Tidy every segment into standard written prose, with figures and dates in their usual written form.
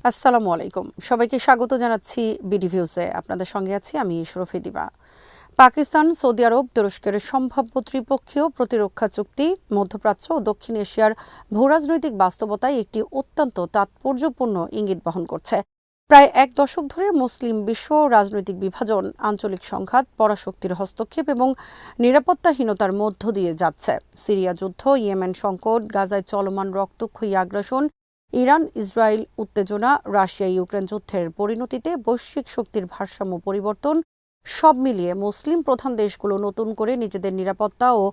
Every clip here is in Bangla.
আসসালামু আলাইকুম, সবাইকে স্বাগত জানাচ্ছি বিডিভিউজে। আপনাদের সঙ্গে আছি আমি শরফি দিবা। পাকিস্তান, সৌদি আরব, তুরস্কের সম্ভাব্য ত্রিপক্ষীয় প্রতিরক্ষা চুক্তি মধ্যপ্রাচ্য ও দক্ষিণ এশিয়ার ভূরাজনৈতিক বাস্তবতায় একটি অত্যন্ত তাৎপর্যপূর্ণ ইঙ্গিত বহন করছে। প্রায় এক দশক ধরে মুসলিম বিশ্ব রাজনৈতিক বিভাজন, আঞ্চলিক সংঘাত, পরাশক্তির হস্তক্ষেপ এবং নিরাপত্তাহীনতার মধ্য দিয়ে যাচ্ছে। সিরিয়া যুদ্ধ, ইয়েমেন সংকট, গাজায় চলমান রক্তক্ষয়ী আগ্রাসন, ইরান ইসরায়েল উত্তেজনা, রাশিয়া ইউক্রেন যুদ্ধের পরিণতিতে বৈশ্বিক শক্তির ভারসাম্য পরিবর্তন, সব মিলিয়ে মুসলিম প্রধান দেশগুলো নতুন করে নিজেদের নিরাপত্তা ও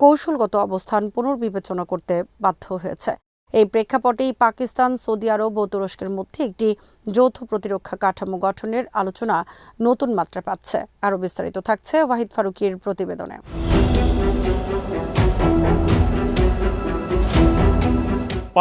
কৌশলগত অবস্থান পুনর্বিবেচনা করতে বাধ্য হয়েছে। এই প্রেক্ষাপটেই পাকিস্তান, সৌদি আরব ও তুরস্কের মধ্যে একটি যৌথ প্রতিরক্ষা কাঠামো গঠনের আলোচনা নতুন মাত্রা পাচ্ছে। আরও বিস্তারিত থাকছে ওয়াহিদ ফারুকীর প্রতিবেদনে।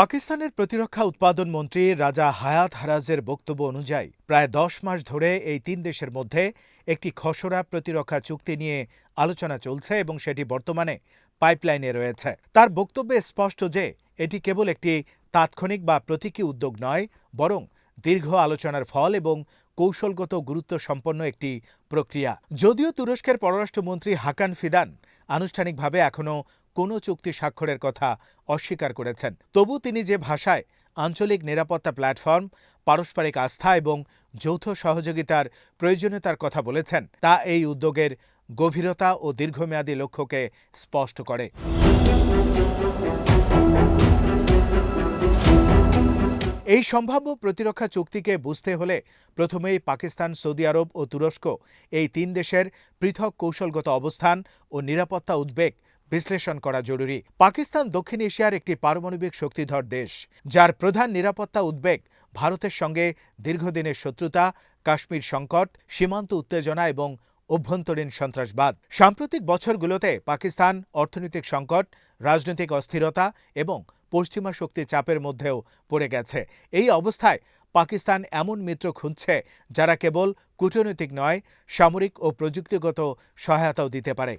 পাকিস্তানের প্রতিরক্ষা উৎপাদন মন্ত্রী রাজা হায়াত হারাজের বক্তব্য অনুযায়ী প্রায় 10 মাস ধরে এই তিন দেশের মধ্যে একটি খসড়া প্রতিরক্ষা চুক্তি নিয়ে আলোচনা চলছে এবং সেটি বর্তমানে পাইপলাইনে রয়েছে। তার বক্তব্যে স্পষ্ট যে এটি কেবল একটি তাৎক্ষণিক বা প্রতীকী উদ্যোগ নয়, বরং দীর্ঘ আলোচনার ফল এবং কৌশলগত গুরুত্ব সম্পন্ন একটি প্রক্রিয়া। যদিও তুরস্কের পররাষ্ট্রমন্ত্রী হাকান ফিদান আনুষ্ঠানিকভাবে এখনও কোনো চুক্তি স্বাক্ষরের কথা অস্বীকার করেছেন, তবু তিনি যে ভাষায় আঞ্চলিক নিরাপত্তা প্ল্যাটফর্ম, পারস্পরিক আস্থা এবং যৌথ সহযোগিতার প্রয়োজনীয়তার কথা বলেছেন, তা এই উদ্যোগের গভীরতা ও দীর্ঘমেয়াদী লক্ষ্যকে স্পষ্ট করে। এই সম্ভাব্য প্রতিরক্ষা চুক্তিকে বুঝতে হলে প্রথমেই পাকিস্তান, সৌদি আরব ও তুরস্ক এই তিন দেশের পৃথক কৌশলগত অবস্থান ও নিরাপত্তা উদ্বেগ বিশ্লেষণ করা জরুরি। পাকিস্তান দক্ষিণ এশিয়ার একটি পারমাণবিক শক্তিধর দেশ, যার প্রধান নিরাপত্তা উদ্বেগ ভারতের সঙ্গে দীর্ঘদিনের শত্রুতা, কাশ্মীর সংকট, সীমান্ত উত্তেজনা এবং অভ্যন্তরীণ সন্ত্রাসবাদ। সাম্প্রতিক বছরগুলোতে পাকিস্তান অর্থনৈতিক সংকট, রাজনৈতিক অস্থিরতা এবং পশ্চিমা শক্তি চাপের মধ্যেও পড়ে গেছে। এই অবস্থায় পাকিস্তান এমন মিত্র খুঁজছে যারা কেবল কূটনৈতিক নয়, সামরিক ও প্রযুক্তিগত সহায়তাও দিতে পারে।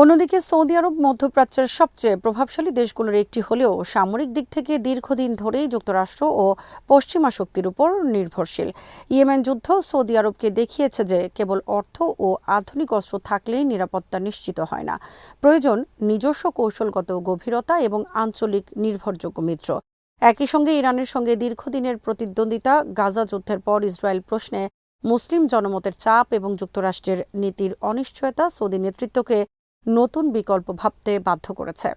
অন্যদিকে সৌদি আরব মধ্যপ্রাচ্যের সবচেয়ে প্রভাবশালী দেশগুলোর একটি হলেও সামরিক দিক থেকে দীর্ঘদিন ধরেই যুক্তরাষ্ট্র ও পশ্চিমা শক্তির উপর নির্ভরশীল। ইয়েমেন যুদ্ধ সৌদি আরবকে দেখিয়েছে যে কেবল অর্থ ও আধুনিক অস্ত্র থাকলেই নিরাপত্তা নিশ্চিত হয় না, প্রয়োজন নিজস্ব কৌশলগত গভীরতা এবং আঞ্চলিক নির্ভরযোগ্য মিত্র। একই সঙ্গে ইরানের সঙ্গে দীর্ঘদিনের প্রতিদ্বন্দ্বিতা, গাজা যুদ্ধের পর ইসরায়েল প্রশ্নে মুসলিম জনমতের চাপ এবং যুক্তরাষ্ট্রের নীতির অনিশ্চয়তা সৌদি নেতৃত্বকে নতুন বিকল্প ভাবতে বাধ্য করেছে।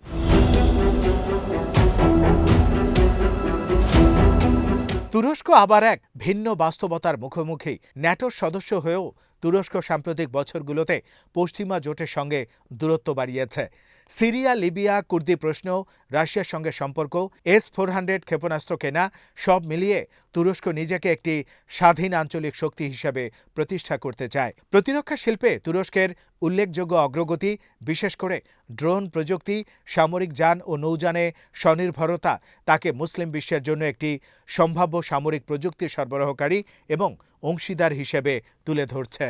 তুরস্ক আবার এক ভিন্ন বাস্তবতার মুখোমুখি। ন্যাটোর সদস্য হয়েও তুরস্ক সাম্প্রতিক বছরগুলোতে পশ্চিমা জোটের সঙ্গে দূরত্ব বাড়িয়েছে। সিরিয়া, লিবিয়া, কুর্দি প্রশ্ন, রাশিয়ার সঙ্গে সম্পর্ক, S-400 ক্ষেপণাস্ত্র কেনা, সব মিলিয়ে তুরস্ক নিজেকে একটি স্বাধীন আঞ্চলিক শক্তি হিসেবে প্রতিষ্ঠা করতে চায়। প্রতিরক্ষা শিল্পে তুরস্কের উল্লেখযোগ্য অগ্রগতি, বিশেষ করে ড্রোন প্রযুক্তি, সামরিক যান ও নৌযানে স্বনির্ভরতা, তাকে মুসলিম বিশ্বের জন্য একটি সম্ভাব্য সামরিক প্রযুক্তি সরবরাহকারী এবং অংশীদার হিসেবে তুলে ধরছে।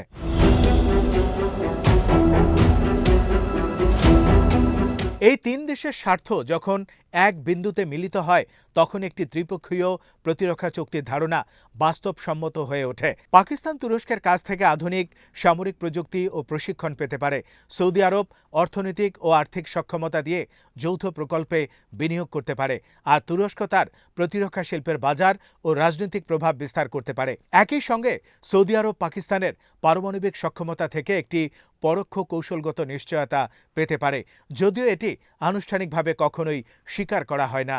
এই তিন দেশের স্বার্থ যখন এক বিন্দুতে মিলিত হয়, তখন একটি ত্রিপক্ষীয় প্রতিরক্ষা চুক্তির ধারণা বাস্তবসম্মত হয়ে ওঠে। পাকিস্তান তুরস্কের কাছ থেকে আধুনিক সামরিক প্রযুক্তি ও প্রশিক্ষণ পেতে পারে। সৌদি আরব অর্থনৈতিক ও আর্থিক সক্ষমতা দিয়ে যৌথ প্রকল্পে বিনিয়োগ করতে পারে, আর তুরস্ক তার প্রতিরক্ষা শিল্পের বাজার ও রাজনৈতিক প্রভাব বিস্তার করতে পারে। একই সঙ্গে সৌদি আরব পাকিস্তানের পারমাণবিক সক্ষমতা থেকে একটি পরোক্ষ কৌশলগত নিশ্চয়তা পেতে পারে, যদিও এটি আনুষ্ঠানিকভাবে কখনোই স্বীকার করা হয় না।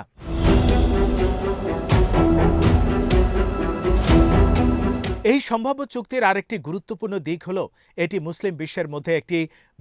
এই সম্ভাব্য চুক্তির আরেকটি গুরুত্বপূর্ণ দিক হল এটি মুসলিম বিশ্বের মধ্যে একটি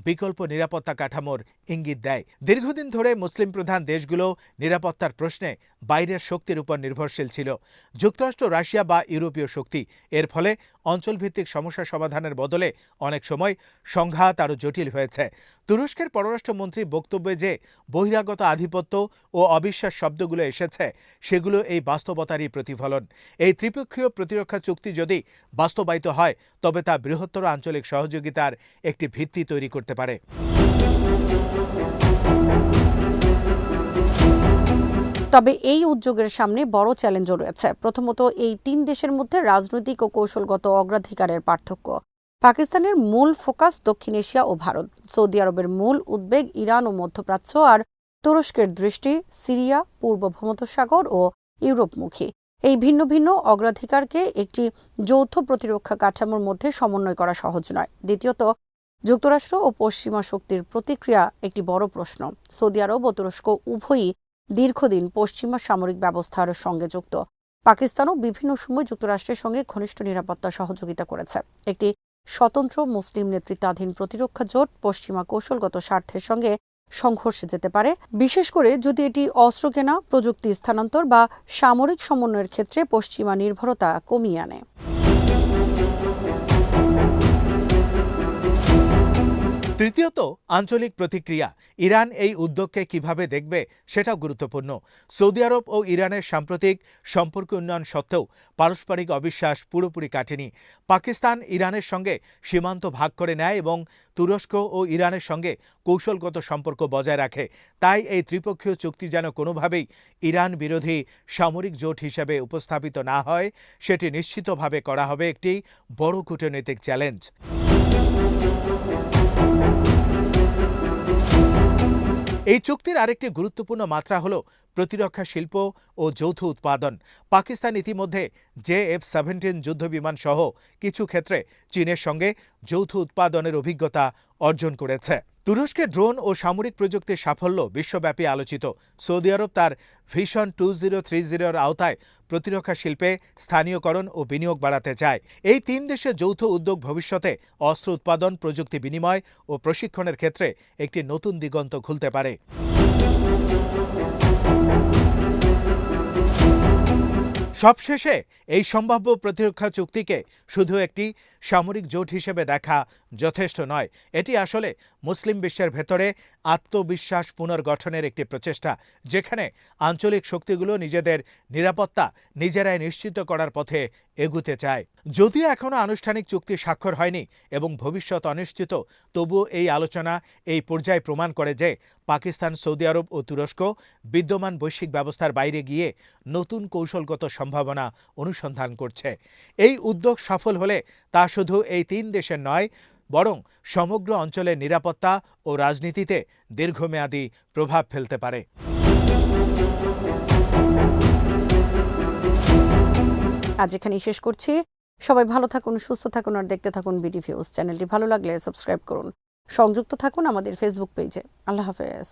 বিকল্প নিরাপত্তা কাঠামোর ইঙ্গিত দেয়। দীর্ঘদিন ধরে মুসলিম প্রধান দেশগুলো নিরাপত্তার প্রশ্নে বাইরের শক্তির উপর নির্ভরশীল ছিল, যুক্তরাষ্ট্র, রাশিয়া বা ইউরোপীয় শক্তি। এর ফলে অঞ্চলভিত্তিক সমস্যা সমাধানের বদলে অনেক সময় সংঘাত আরও জটিল হয়েছে। তুরস্কের পররাষ্ট্রমন্ত্রী বক্তব্যে যে বহিরাগত আধিপত্য ও অবিশ্বাস শব্দগুলো এসেছে, সেগুলো এই বাস্তবতারই প্রতিফলন। এই ত্রিপক্ষীয় প্রতিরক্ষা চুক্তি যদি বাস্তবায়িত হয়, তবে তা বৃহত্তর আঞ্চলিক সহযোগিতার একটি ভিত্তি তৈরি করতে পারে। তবে এই উদ্যোগের সামনে বড় চ্যালেঞ্জও রয়েছে। প্রথমত, এই তিন দেশের মধ্যে রাজনৈতিক ও কৌশলগত অগ্রাধিকারের পার্থক্য। পাকিস্তানের মূল ফোকাস দক্ষিণ এশিয়া ও ভারত, সৌদি আরবের মূল উদ্বেগ ইরান ও মধ্যপ্রাচ্য, আর তুরস্কের দৃষ্টি সিরিয়া, পূর্ব ভূমধ্যসাগর ও ইউরোপমুখী। এই ভিন্ন ভিন্ন অগ্রাধিকারকে একটি যৌথ প্রতিরক্ষা কাঠামোর মধ্যে সমন্বয় করা সহজ নয়। দ্বিতীয়ত, যুক্তরাষ্ট্র ও পশ্চিমা শক্তির প্রতিক্রিয়া একটি বড় প্রশ্ন। সৌদি আরব ও তুরস্ক উভয়ই দীর্ঘদিন পশ্চিমা সামরিক ব্যবস্থার সঙ্গে যুক্ত। পাকিস্তানও বিভিন্ন সময় যুক্তরাষ্ট্রের সঙ্গে ঘনিষ্ঠ নিরাপত্তা সহযোগিতা করেছে। একটি স্বতন্ত্র মুসলিম নেতৃত্বাধীন প্রতিরক্ষা জোট পশ্চিমা কৌশলগত স্বার্থের সঙ্গে সংঘর্ষে যেতে পারে, বিশেষ করে যদি এটি অস্ত্র কেনা, প্রযুক্তি স্থানান্তর বা সামরিক সমন্বয়ের ক্ষেত্রে পশ্চিমা নির্ভরতা কমিয়ে আনে। তৃতীয়ত, আঞ্চলিক প্রতিক্রিয়া। ইরান এই উদ্যোগকে কিভাবে দেখবে সেটাও গুরুত্বপূর্ণ। সৌদি আরব ও ইরানের সাম্প্রতিক সম্পর্ক উন্নয়ন সত্ত্বেও পারস্পরিক অবিশ্বাস পুরোপুরি কাটেনি। পাকিস্তান ইরানের সঙ্গে সীমান্ত ভাগ করে নেয় এবং তুরস্ক ও ইরানের সঙ্গে কৌশলগত সম্পর্ক বজায় রাখে। তাই এই ত্রিপক্ষীয় চুক্তি যেন কোনোভাবেই ইরান বিরোধী সামরিক জোট হিসেবে উপস্থাপিত না হয়, সেটি নিশ্চিতভাবে করা হবে একটি বড় কূটনৈতিক চ্যালেঞ্জ। এই চুক্তির আরেকটি গুরুত্বপূর্ণ মাত্রা হল প্রতিরক্ষা শিল্প ও যৌথ উৎপাদন। পাকিস্তান ইতিমধ্যে JF-17 যুদ্ধবিমান সহ কিছু ক্ষেত্রে চীনের সঙ্গে যৌথ উৎপাদনের অভিজ্ঞতা অর্জন করেছে। তুরস্কের ড্রোন ও সামরিক প্রযুক্তির সাফল্য বিশ্বব্যাপী আলোচিত। সৌদি আরব তার ভিশন 2030-এর আওতায় প্রতিরক্ষা শিল্পে স্থানীয়করণ ও বিনিয়োগ বাড়াতে চায়। এই তিন দেশের যৌথ উদ্যোগ ভবিষ্যতে অস্ত্র উৎপাদন, প্রযুক্তি বিনিময় ও প্রশিক্ষণের ক্ষেত্রে একটি নতুন দিগন্ত খুলতে পারে। সবশেষে এই সম্ভাব্য প্রতিরক্ষা চুক্তিকে শুধু একটি সামরিক জোট হিসেবে দেখা যথেষ্ট নয়। এটি আসলে মুসলিম বিশ্বের ভেতরে আত্মবিশ্বাস পুনর্গঠনের একটি প্রচেষ্টা, যেখানে আঞ্চলিক শক্তিগুলো নিজেদের নিরাপত্তা নিজেরাই নিশ্চিত করার পথে এগুতে চায়। যদিও এখনও আনুষ্ঠানিক চুক্তি স্বাক্ষর হয়নি এবং ভবিষ্যৎ অনিশ্চিত, তবুও এই আলোচনা এই পর্যায়ে প্রমাণ করে যে পাকিস্তান, সৌদি আরব ও তুরস্ক বিদ্যমান বৈশ্বিক ব্যবস্থার বাইরে গিয়ে নতুন কৌশলগত সম্ভাবনা অনুসন্ধান করছে। এই উদ্যোগ সফল হলে তা শুধু এই তিন দেশের নয়, বরং সমগ্র অঞ্চলের নিরাপত্তা ও রাজনীতিতে দীর্ঘমেয়াদী প্রভাব ফেলতে পারে। আজ এখানেই শেষ করছি। সবাই ভালো থাকুন, সুস্থ থাকুন আর দেখতে থাকুন বিডি ভিউজ। চ্যানেলটি ভালো লাগলে সাবস্ক্রাইব করুন। সংযুক্ত থাকুন আমাদের ফেসবুক পেজে। আল্লাহ হাফেজ।